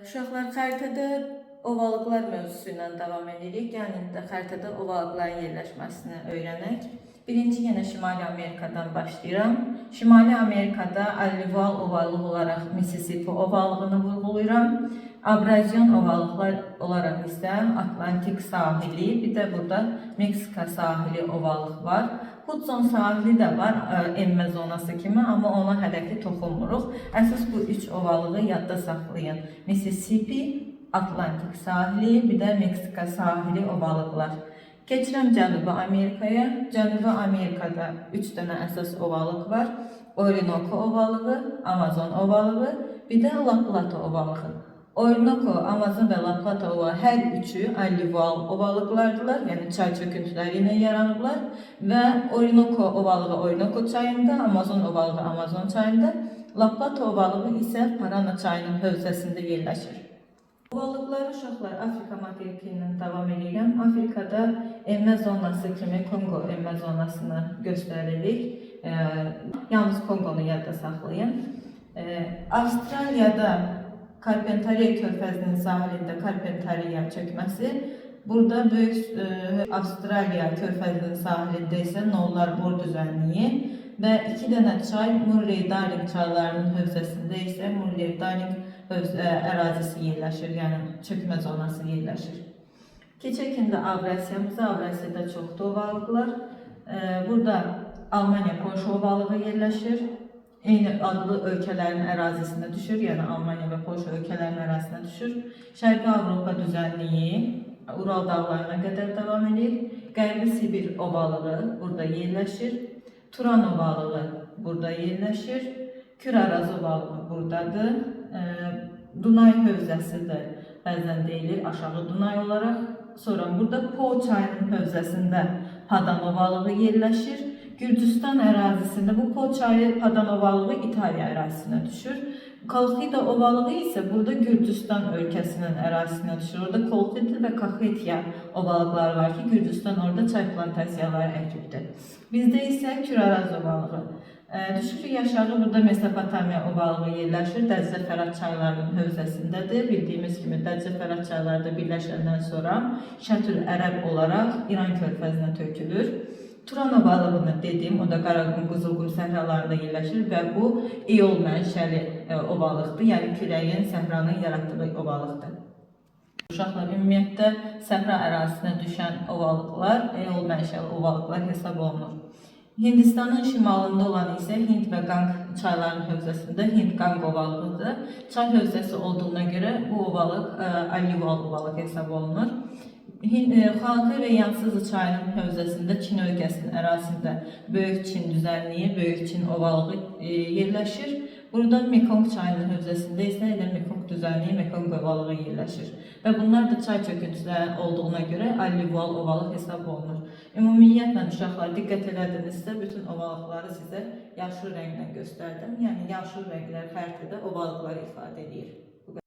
Uşaqlar, xəritədə ovalıqlar mövzusu ilə davam edirik. Yəni indi xəritədə ovalıqların yerləşməsini öyrənək. Birinci yenə Şimali Amerikadan başlayıram. Şimali Amerikada Alluvial ovalıq olaraq Mississippi ovalığını vurğulayıram. Abrazyon ovalıqlar olaraq isə Atlantik sahili, bir də burada Meksika sahili ovalıq var. Hudson sahili də var, enmə zonası kimi, amma ona hələ ki toxunmuruq. Əsas bu üç ovalığı yadda saxlayın. Mississippi, Atlantik sahili, bir də Meksika sahili ovalıqlar. Keçirəm Cənubi Amerikaya. Cənubi Amerikada 3 dənə əsas ovalıq var. Orinoco ovalığı, Amazon ovalığı, bir də La Plata ovalığı. Orinoco, Amazon və La Plata ovalığı hər üçü alluvial ovalıqlardılar, yəni çay çöküntüləri ilə yaranıblar və Orinoco ovalığı Orinoco çayında, Amazon ovalığı Amazon çayında, La Plata ovalığı isə Parana çayının hövzəsində yerləşir. Ovalıqları uşaqlar Afrika materiki ilə davam edirəm. Afrikada enmə zonası kimi Kongo enmə zonasını göstəririk. Yalnız Kongonu yadda saxlayın. Avstraliyada Carpentaria körfəzinin sahilində Carpentaria çökməsi. Burada böyük Avstraliya körfəzinin sahilində isə Nollar Bor düzənliyi və 2 dənə çay Murray-Darling çaylarının hövzəsində isə Murray-Darling ərazisi yerləşir, yəni çökmə zonası yerləşir. Keçək indi Avrasiyamıza. Avrasiyada çoxdur ovalıqlar. Burada Almaniya Polşa ovalığı yerləşir. Eyni adlı ölkələrin ərazisində düşür, yəni Almaniya və Polşa ölkələrinin ərazisində düşür. Şərqi Avropa düzənliyi Ural dağlarına qədər davam edir. Qərbi Sibir ovalığı burada yerləşir. Turan ovalığı burada yerləşir. Kür-Araz ovalığı buradadır. Dunay hövzəsidir, bəzən deyilir aşağı Dunay olaraq. Sonra burada Po çayının hövzəsində Padan ovalığı yerləşir. Gürcüstan ərazisində bu Po çayı Padan ovalığı İtaliya ərazisinə düşür. Kolxida ovalığı isə burada Gürcüstan ölkəsinin ərazisinə düşür. Orada Kolxida və Kaxetiya ovalıqları var ki, Gürcüstan orada çay plantasiyaları əkibdir. Bizdə isə Kür-Araz ovalığı düşür. Aşağı burada Mesopotamiya ovalığı yerləşir. Dəclə Fərat çaylarının hövzəsindədir. Bildiyimiz kimi Dəclə Fərat çayları da birləşəndən sonra Şətül Ərəb olaraq İran körfəzinə tökülür. Turan ovalığını dedim, o da Qaraqum, Qızılqum səhralarında yerləşir və bu eol mənşəli ovalıqdır, yəni küləyin, səhranın yaratdığı ovalıqdır. Uşaqlar, ümumiyyətlə səhra ərazisinə düşən ovalıqlar eol mənşəli ovalıqlar hesab olunur. Hindistanın şimalında olan isə Hind və Qanq çaylarının hövzəsində Hind-Qanq ovalığıdır. Çay hövzəsi olduğuna görə bu ovalıq alluvial ovalıq hesab olunur. Xanxı və Yansızı çayının hövzəsində Çin ölkəsinin ərazisində Böyük Çin düzənliyi, Böyük Çin ovalığı yerləşir. Burada Mekong çayının hövzəsində isə elə Mekong düzənliyi, Mekong ovalığı yerləşir. Və bunlar da çay çöküntüləri olduğuna görə alluvial ovalıq hesab olunur. Ümumiyyətlə uşaqlar diqqət elədinizsə, bütün ovalıqları sizə yaşıl rənglə göstərdim. Yəni yaşıl rənglər xəritədə ovalıqları ifadə edir.